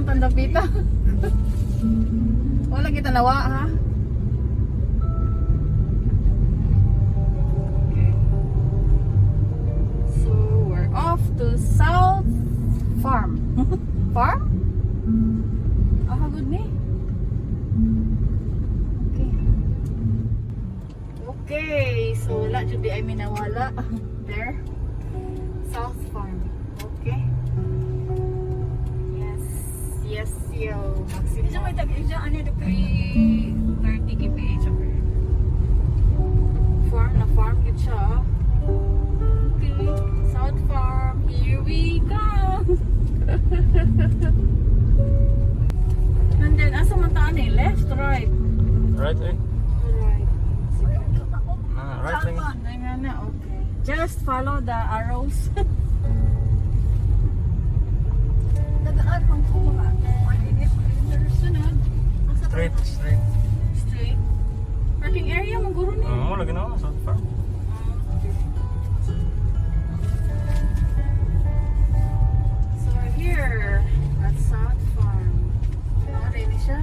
ang dapita. Wala kita nawa ha. Okay. So we're off to South Farm. Farm? Ah, good ni. Okay. Okay, so wala jud di ay minawala. There. South Farm. Okay. Yes, yo. Isa may tag-isa, ano na 30 kph. Farm na farm yun siya. Okay. South Farm. Here we come. And then, asa man taan eh? Left, right? Right, eh? Right. Right, eh? Ay nga na, okay. Just follow the arrows. Nagaan man ko mga sunod. Straight, straight. Straight. Parking area, maguro niya. Oo, lagi na ako. South Farm. So we're here at South Farm. Ano rin siya?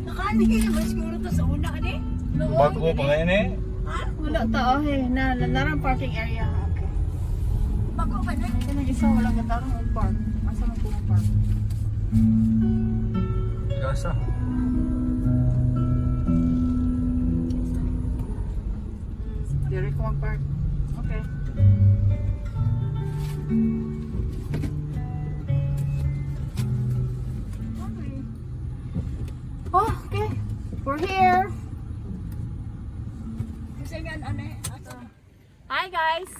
Nakaanigin naman siguro to sa una ka ni. Bago ko pa ngayon eh. Ha? Wala tao eh. Narang parking area. Okay. Bago ka na. Ito na isa, wala ka tarong mag-park. Asa mo po mag-park? Gasa. Direct ko mag-park. Okay. Oh, okay. We're here. Kasi nga ano eh. Hi guys.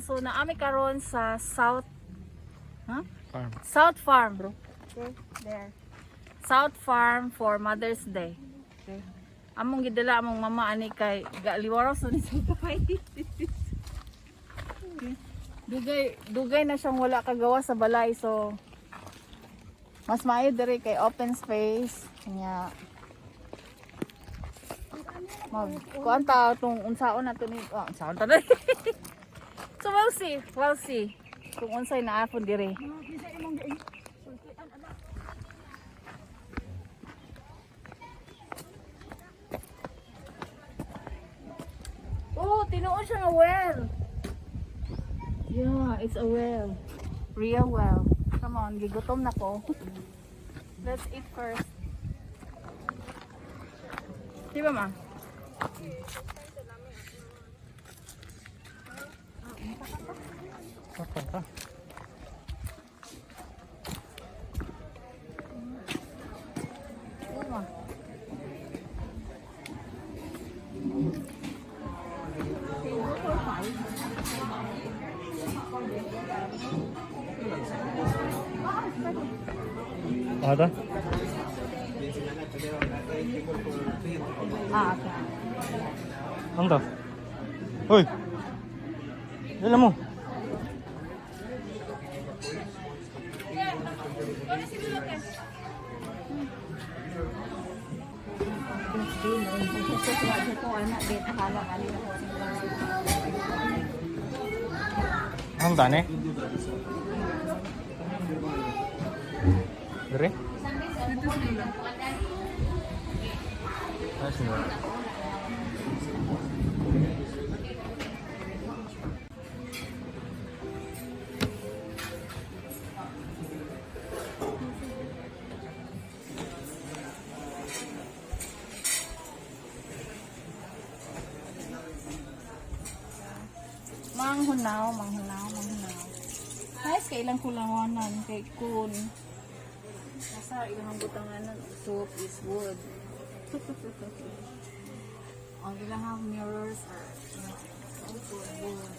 So naami karon sa South Farm. South Farm, bro. Okay, there. South Farm for Mother's Day. Okay. Among gidala among mama ani kay galiwaros ni sa bahay. Okay. Dugay na siyang wala kagawa sa balay, so mas maayo diri kay open space nya. Kuan ta tong unsaon nato ni unsaon ta dai. So we'll see kung unsay naapon diri. Bisa imong gain. Sultian ano. Oh, tinuod siya nga well. Yeah, it's a well. Real well. Come on, gigutom na ko. Let's eat first. Di ba ma? Kapan ka? Di ba? Ada? Ah, okay. Anda. Hoy. Dala mo. Ang dane? Dire? Ah, sino? Manghunaw. Guys, kailang kulanganan kay kun. Nasa ilang butanganan, soap is wood. Ang ilang mirrors are also wood.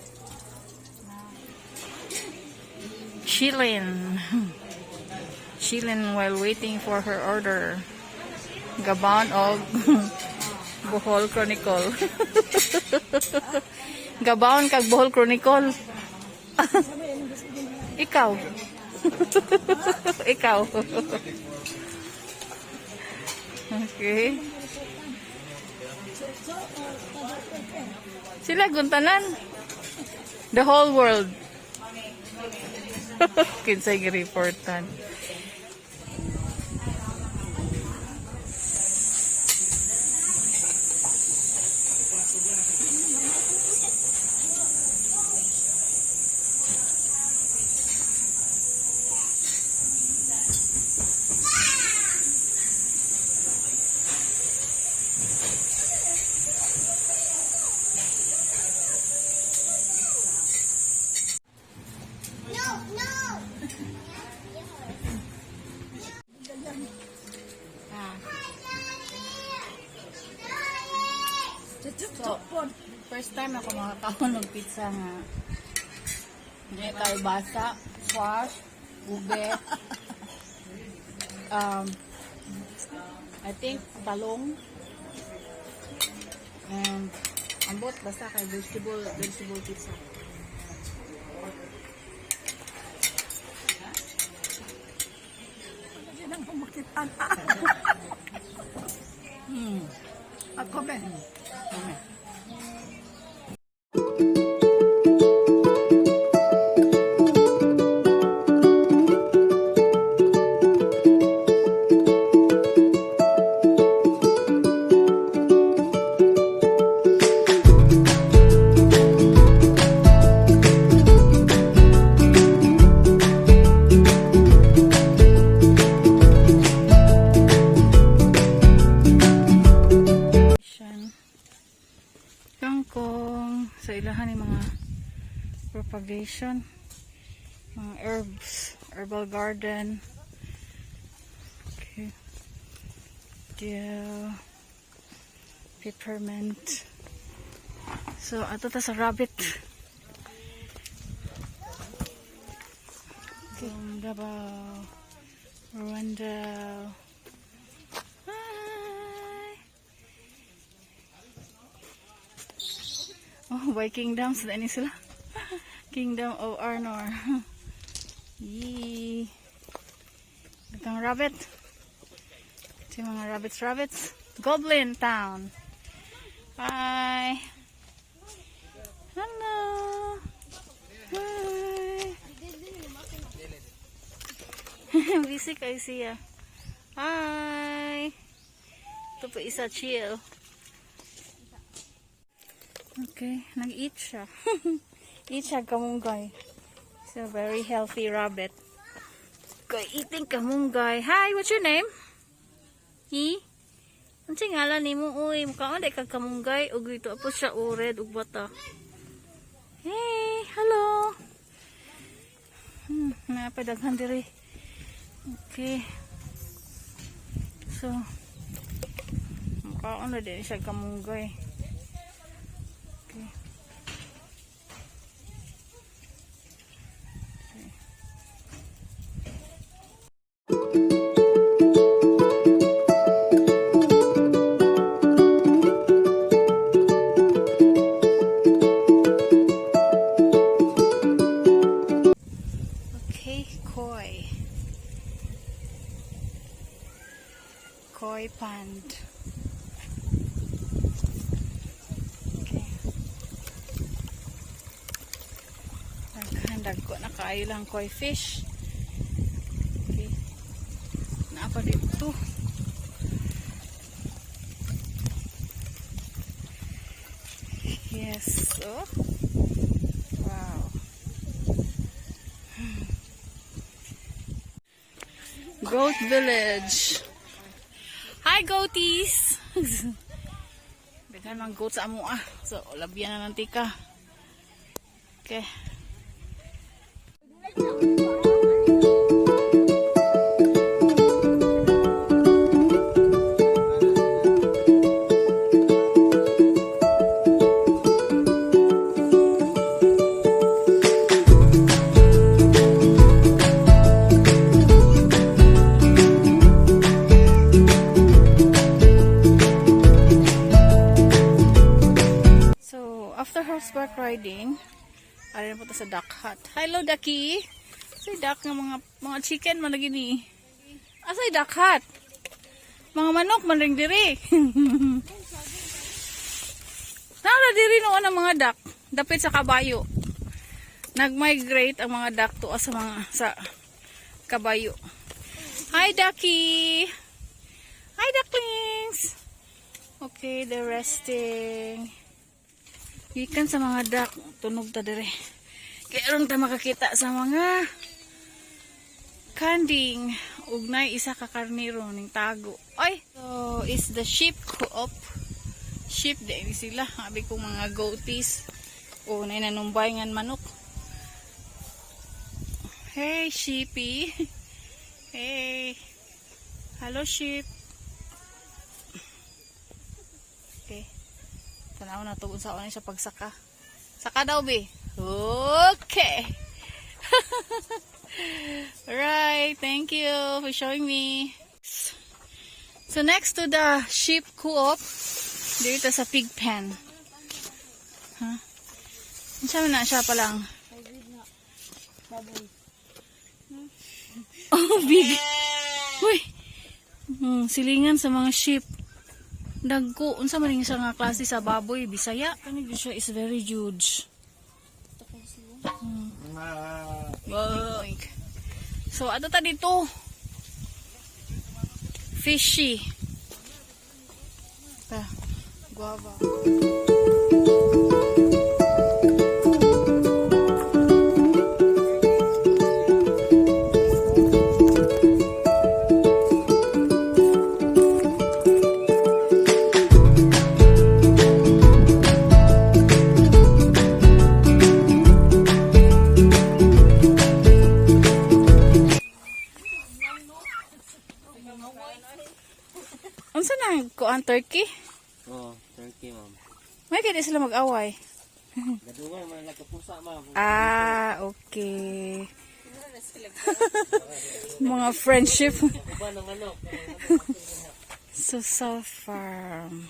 Chilling while waiting for her order. Gabaon og Bohol Chronicle. Gabaon kag Bohol Chronicle. Ikaw. Ikaw. Okay. Sila guntanan. The whole world. Kinsay gi-reportan. So, first time ako makakaon ng pizza nga. Hindi tayo basa, squash, ube, I think talong, and ambot basta kay vegetable pizza. Sinang pumakitan. Ako ba? Kangkong sa ilahan ni mga propagation, mga herbs, herbal garden. Okay. Dill, peppermint. So ato ta sa rabbit. Okay. Davao, Rwanda. Oh, by Kingdoms, dahil sila. Kingdom of Arnor. Yee. Itong rabbit. Ito yung mga rabbits. Goblin Town. Hi. Hello. Hi. Busy kayo siya. Hi. Ito po isa chill. Okay, nag-eat siya. Eat siya kamunggay. It's a very healthy rabbit. Okay, eating kamunggay. Hi, what's your name? He? Ang ngalan ni mo, uy. Mukha ka kag kamunggay. Ug ito po siya, red, ug bata. Hey, hello. Napadaghan diri. Okay. So, mukha na din siya kamunggay. Koi pond. Okay. Naghandag ko na kayo lang koi fish. Okay. Naapa dito. Yes. Oh. Wow. Goat Village. Hi, goaties! Bigyan mga goat sa amo ah. So, labyan na ng tika. Okay. After horseback riding, arin po ta sa duck hut. Hello, ducky. Say duck nga mga chicken man lagi ni. Asay duck hut. Mga manok man ring diri. Nara diri no ang mga duck, dapit sa kabayo. Nag-migrate ang mga duck to sa kabayo. Hi, ducky! Hi, ducklings! Okay, they're resting. Gikan sa mga duck, tunog ta dire. Kaya ron ta makakita sa mga kanding. Ugnay isa ka karniro ning tago. Ay! So, is the sheep co-op. Sheep, di sila. Habi kong mga goatees. O, nanumbay ngan manok. Hey, sheepy. Hey. Hello, sheep. Okay. Tanaw na tugon sa sa pagsaka. Saka daw, be. Okay. Alright, thank you for showing me. So next to the sheep co-op, dito sa pig pen. Huh? Saan na siya pa lang? Oh, big. Uy. Silingan sa mga sheep. Dagko. Unsa man ning nga klase sa baboy, Bisaya. Kani siya is very huge. So, ato ta dito. Fishy. Guava. Unsa na kuan turkey? Oo, turkey, ma'am. May kaya sila mag-away. Gadungan, mga nagkapusa, ma'am. Ah, okay. Mga friendship. So, South Farm.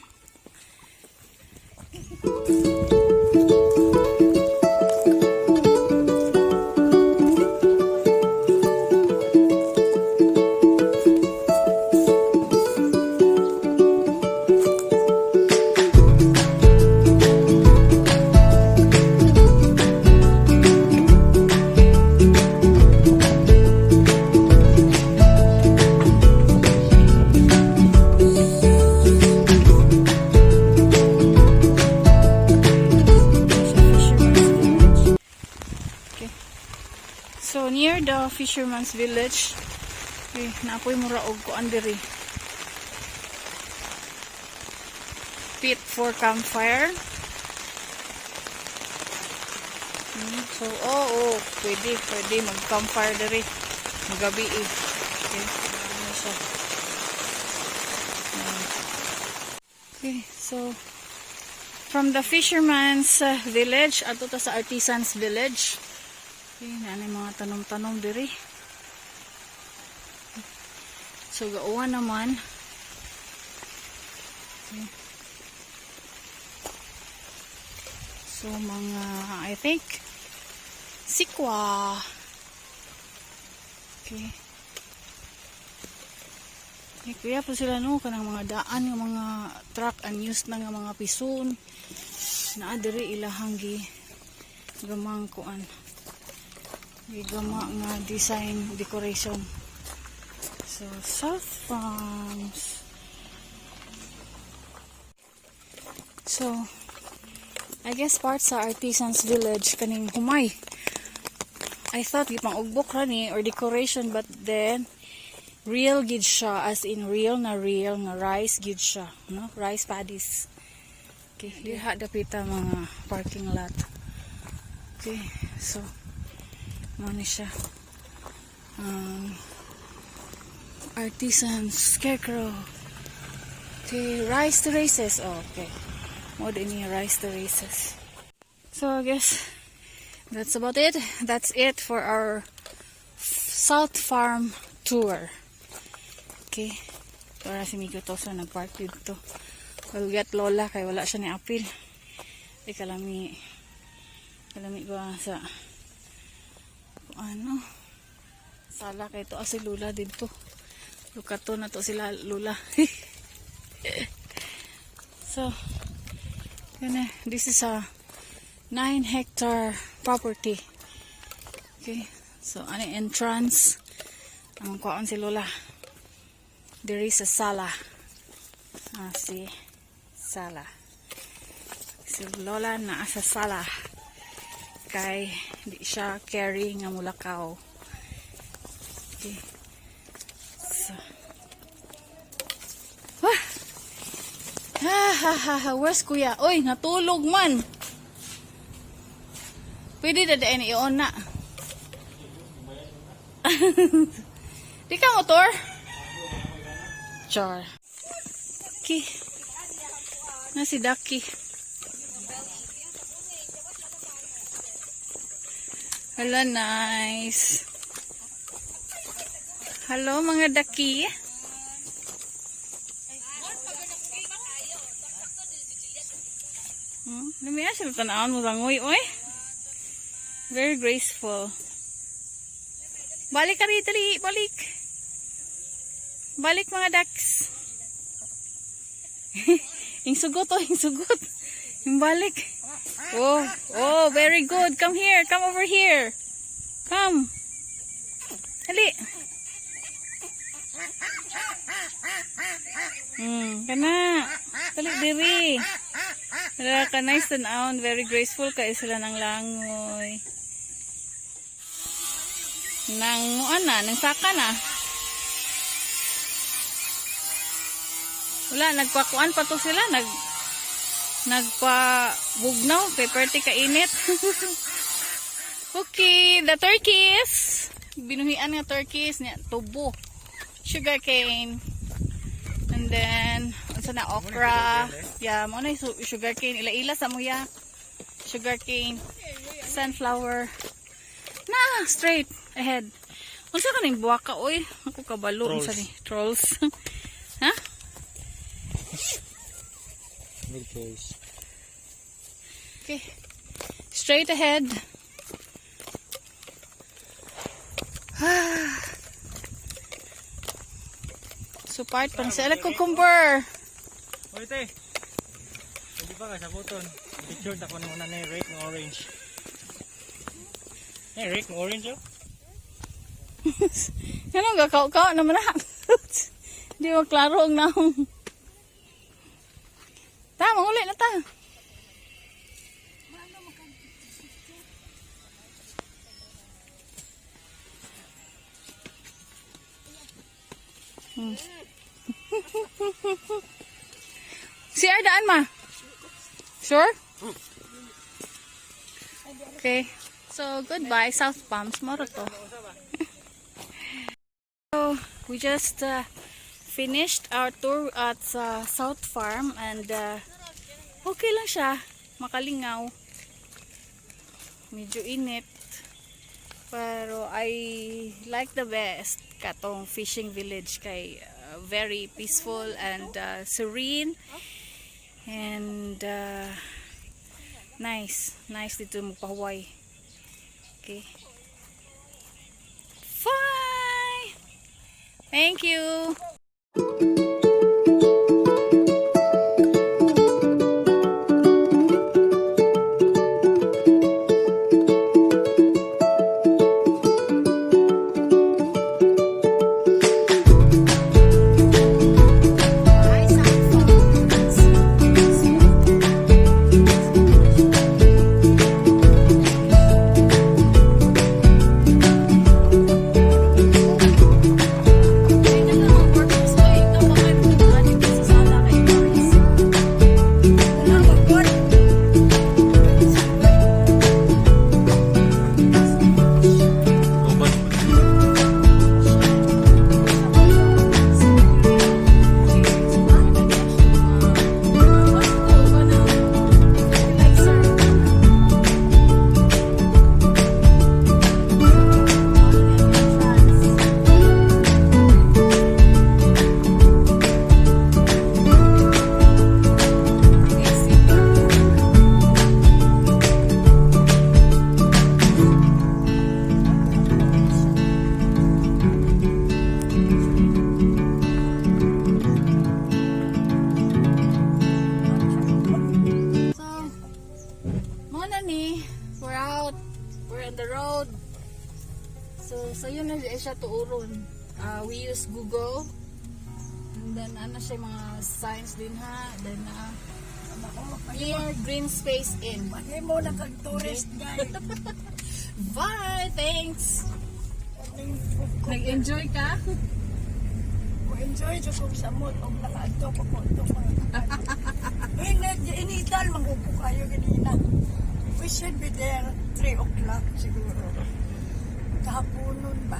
So near the fisherman's village, napoy mura og kuan diri. Pit for campfire. So pwede mag-campfire diri magabi eh. Okay, ano siya. Okay, so from the fisherman's village ato ta sa artisan's village. Okay, nani mga tanom-tanom diri. So gauwan naman. Okay. So mga I think sikwa. Okay. Okay, kuya po sila no kanang mga daan ng mga truck unused na nga mga pison. Naa diri ilahang gamang kuan. Gama nga design decoration. So South Farms. So I guess part sa artisan's village kaning humay. I thought ipang ugbok ra ni or decoration, but then real gid siya, as in real nga rice gid siya, no? Rice paddies. Okay, diha dapita mga parking lot. Okay, so ano siya, artisan scarecrow. Okay, rice terraces. Oh, okay, more than rice terraces. So I guess that's about it. That's it for our South Farm tour. Okay, para si Miko to so nagpark dito. Get lola kay wala siya ni apil. Kalami ko sa ano sala kay to asi lula dito. Lukato na to sila lula. So this is a 9-hectare property Okay, so ano entrance? Ang kuhaan si Lola. There is a sala. Si sala. Si Lola na sa sala. Kay di siya carry nga mulakaw. Okay. So. Where's kuya? Oy, natulog man. Pwede dadain iyon na. Di ka motor? Char. Okay. Na si Ducky. Hello, nice. Hello, mga Ducky. Lumiya siya tanawon mo rangoy, oy. Very graceful. Balik ka rito, balik. Balik mga ducks. Yung sugot, yung sugot. Yung balik. Oh, very good. Come here, come over here. Come. Dali. Kana. Dali, diri. Wala ka nice tanawon. Very graceful kayo sila ng langoy. Nang saka na. Wala, nagpakuan pa to sila. Nagpabugnaw. Kay party kainit. Okay, the turkeys. Binuhian nga turkeys. Tubo. Sugar cane. And then, unsa na okra. Yeah, mo na sugar cane. Ila-ila sa mo ya. Sugar cane. Sunflower. Na, straight ahead. Unsa ka ning buwaka oy? Ako kabalo unsa ni trolls. Ha? Milkers. Okay. Straight ahead. So part pang sa cucumber. Oy, te. Hindi ba ka sa buton? Picture ta ko na na red ng orange. Red ng orange oh. Ano gakaw-kaw naman na. Di mo klaro ang naong. Tama, ulit na ta. CR daan ma. Sure? Okay. So, goodbye, South Palms. Moro to. So, we just finished our tour at South Farm and okay lang siya. Makalingaw. Medyo init. Pero I like the best katong fishing village kay very peaceful and serene and nice dito magpahuway. Okay. Bye. Thank you. siya tuuron. We use Google. And then ano siya mga signs din ha. Then here green space in. Pati mo na kag tourist guide. Bye, thanks. Nag-enjoy ka? Enjoy sa kung samot o nakaadto ko po ito. Inital, mangupo kayo ganina. We should be there 3 o'clock siguro. Kahaponon ba?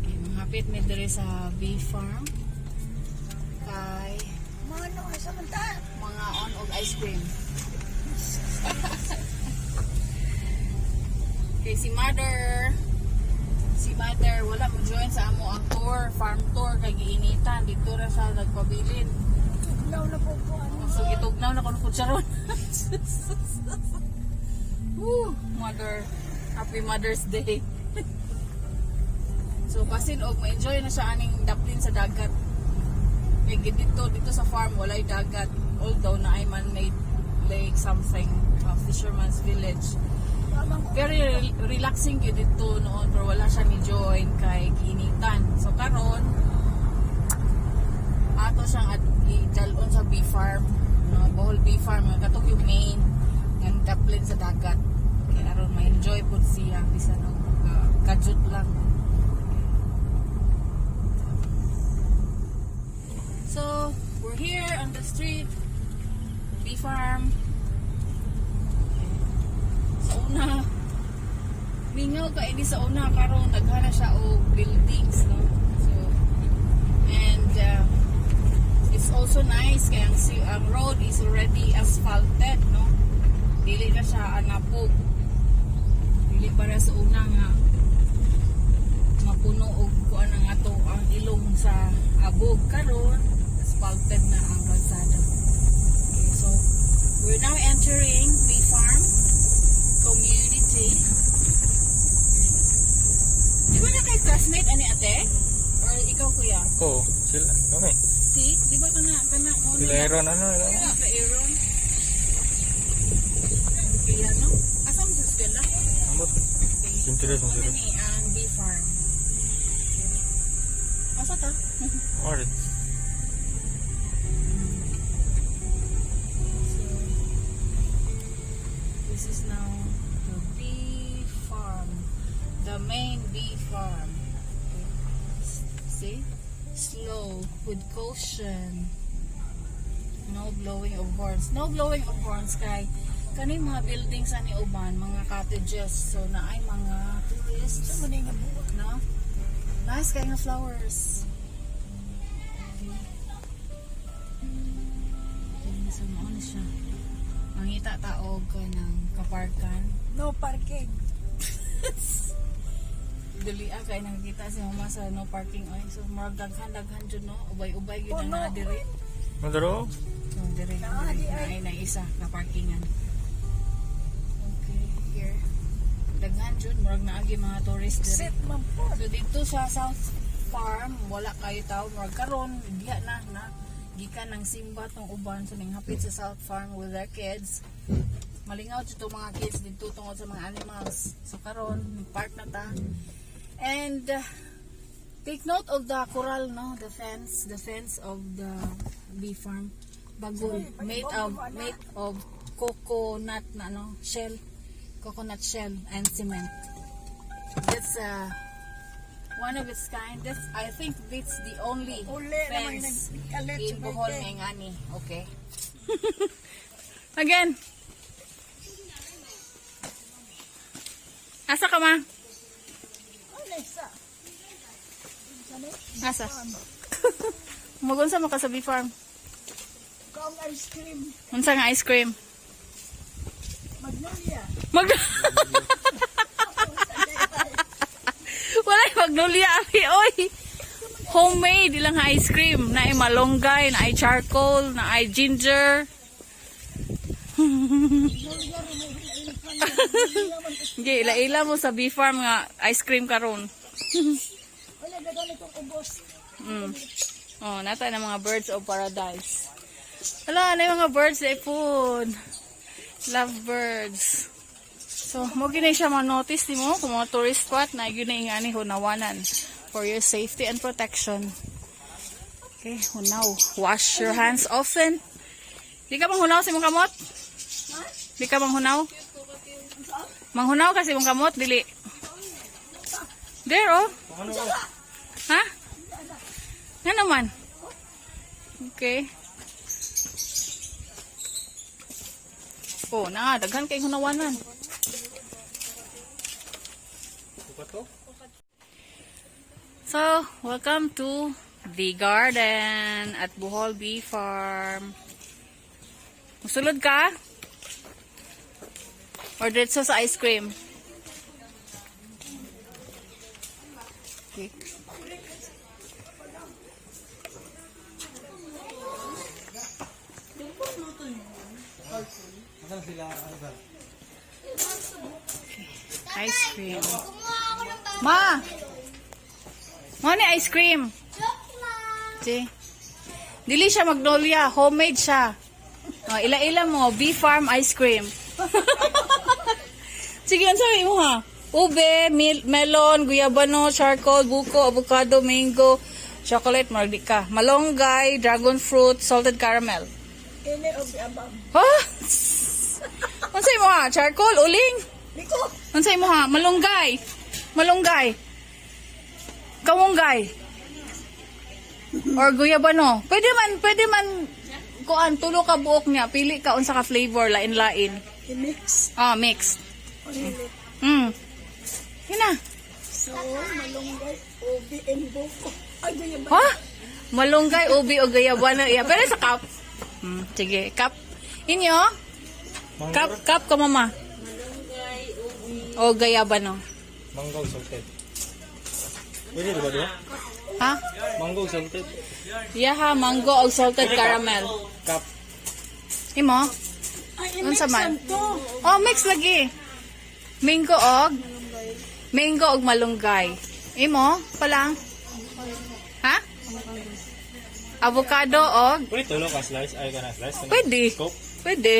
Okay, mahapit may diri sa bee farm. Kay Mano, asa man ta? mga on og ice cream. Okay, si Mother, wala mo join sa amo ang tour, farm tour kay giinitan dito ra sa nagpabilin. Tugnaw na po po ano. So gitugnaw na kuno kutsaron. Woo, Mother, happy Mother's Day. So basin og ma-enjoy na siya aning daplin sa dagat. Kay dito sa farm walay dagat, although na ay man-made lake something, fisherman's village. Very relaxing yun dito noon, pero wala siya ni join kay kiinitan. So karon ato siyang idalon sa bee farm, no, Bohol bee farm, katok yung main ng daplin sa dagat. Kaya aron ma-enjoy po siya bisan no, kajut lang. So we're here on the street, bee farm. Sa una, mingaw ka ini sa una karon naghana siya og buildings, no. So and it's also nice kay ang road is already asphalted, no. Dili na siya anapog. Dili para sa una nga mapuno og kuan ang ato ang ilong sa abog, karon asphalted na ang kalsada. Okay, so we're now entering bee farm community. Di ba na kay classmate ani ate? Or ikaw kuya? Ko, sila. Kami. Si, di ba kana mo Sila Aaron, ano? Ka Aaron. Kaya no? Asa mo sa eskwela? Amot. Sintiras mo sila. Ano ni ang bee farm? Asa ta? Alright. This is now the bee farm, the main bee farm. Okay. See, slow with caution. No blowing of horns. No blowing of horns kay kani mga buildings ani uban, mga cottages, so naay mga tourists. Sa man nga buwan. No? Nice kay nga flowers. Okay, so ano siya? Mangita taog ka ng kaparkan. No parking. Dali kay nakikita si mama sa no parking ay. So marag daghan jud no. Ubay-ubay gyud Oh, na no. diri. Madaro? So diri Ah, di ay na isa na parkingan. Okay, here. Daghan jud marag naagi mga tourist diri. Sit man po. So dito sa South Farm wala kayo tao marag karon diha na gikan ng simba tong uban so ning hapit sa South Farm with their kids. Malingaw dito mga kids dito tungod sa mga animals. So karon park na ta. And take note of the coral, no, the fence of the bee farm. Bagol, made of coconut na no, coconut shell and cement. That's one of its kind. This I think it's the only Uli naman fence nagkalit in sa Bohol birthday. ngani. Okay. Again. Asa ka ma? Ano isa? Asa? Magunsa mo ka sa bee farm? Kung ice cream. Unsa nga ice cream? Magnolia. Wala yung magnolia abi oy. Homemade ilang ice cream na ay malunggay, na ay charcoal, na ay ginger. Gi ila mo sa bee farm nga ice cream karon. Wala gagawin itong ubos. Oh, nata na mga birds of paradise. Hala, na yung mga birds na food. Love birds. So, mo gina siya ma-notice di mo kung mga tourist spot na gina ingani hunawanan for your safety and protection. Okay, hunaw. Wash your hands often. Di ka bang hunaw si mong kamot? Di ka bang hunaw? Manghunaw kasi mong kamot, dili. There, oh. Ha? Nga naman. Okay. Oh, na, daghan kay hunawanan. So, welcome to the garden at Bohol Bee Farm. Musulod ka? Or diretso sa ice cream? Okay. Ice cream. Ma! Mo ni ice cream. See? Dili siya Magnolia, homemade siya. Oh, ila-ila mo, Bee Farm ice cream. Sige, ang sabi mo ha? Ube, melon, guyabano, charcoal, buko, avocado, mango, chocolate, mardika, malunggay, dragon fruit, salted caramel. Ini obi abang. Ha? Ang sabi mo ha? Charcoal, uling? Liko. Ang sabi mo ha? Malunggay. Malunggay. Kamunggay. Or guyabano. Pwede man, kuan, tulo ka buok niya. Pili ka unsa ka flavor, lain-lain. I-mix. Ah, mixed. Ulit. Yun na. So, malunggay, ubi, and buko. Ay, ganyan ba? Ha? Malunggay, ubi, o guyabano. Yeah. Pero sa cup. Sige, cup. Inyo? Cup ka, mama. Malunggay, ubi. O guyabano. Mango salted. Pwede ba diba? Ha? Mango salted. Yeah ha, mango o salted caramel. Cup. Imo? Ay, Ano i-mix sa man? to. Oh, mix lagi. Mango og malunggay. Imo? Palang? Ha? Avocado og? Pwede tulo ka slice. Ay ka na slice. Pwede. Scoop. Pwede.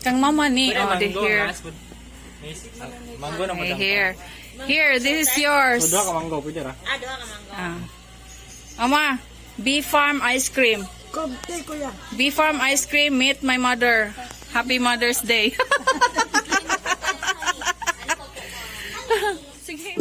Kang mama ni. Pwede Oh, the mango. here. Mango na mo Okay, here. Here, this is yours. So, 2 ka mango. Pwede ra. Ah. Mama, Bee Farm ice cream. Kumti ko yan. Bee Farm ice cream, meet my mother. Happy Mother's Day. Sige.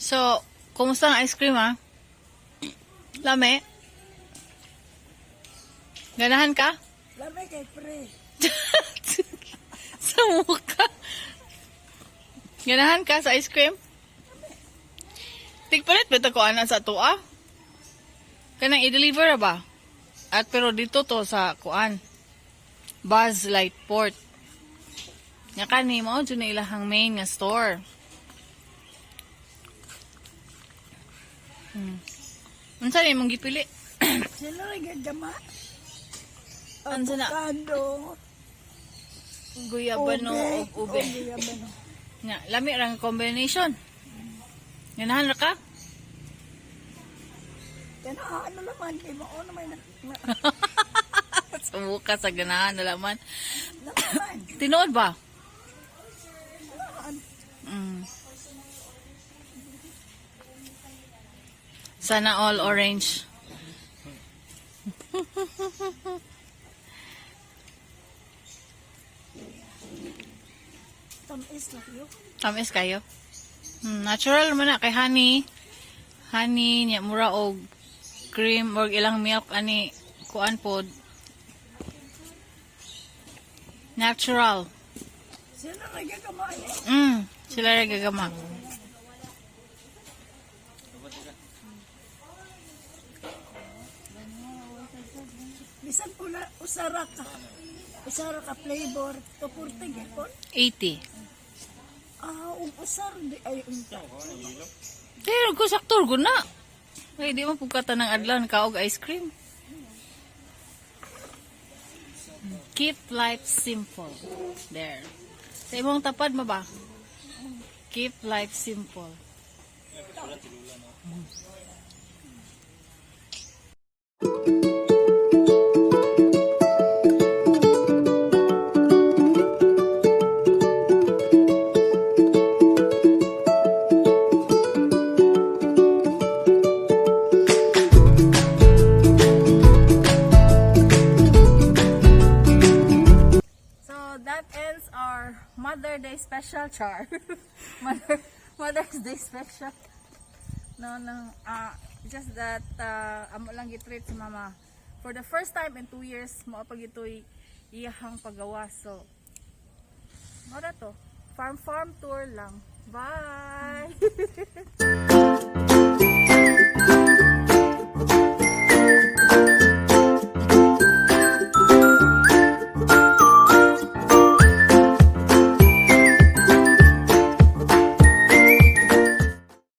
So, kumusta ang ice cream ha? Lame? Ganahan ka? Lami kay pre. Sa mukha. Ganahan ka sa ice cream? Tigpalit ba ito ko anan sa tuwa? Kanang i-deliver na ba? At pero dito to sa kuan. Buzz Light Port. Nga kani mo, dyan na ilahang main nga store. Unsa ni mong gipili? Sila rin gagama. Ansa na? Avocado. Guyabano o ube. Guyabano. Nga, lami rang combination. Ganahan ra ka? Yan ano naman. Kaya mo naman. Sa mukha sa ganahan na laman. Naman. Tinood ba? Naman. Sana all orange. Tamis na kayo. Tamis kayo? Natural naman na kay honey. Honey, niya mura og cream or ilang milk ani kuan pod. Natural. Sila nagagamain eh. Sila nagagama. Bisan pula usara ka flavor to purte gyapon. 80. Ug usar di ay Pero ko saktor ko na. Ay, di mo pugkata ng adlan kaog ice cream. Keep life simple. There. Sa imong tapad mo ba? Keep life simple. That ends our Mother Day special char. Mother's Day special. No, just that amo lang gitreat si mama. For the first time in 2 years, mo pag ito'y iyahang paggawa. So, ano to? Farm tour lang. Bye!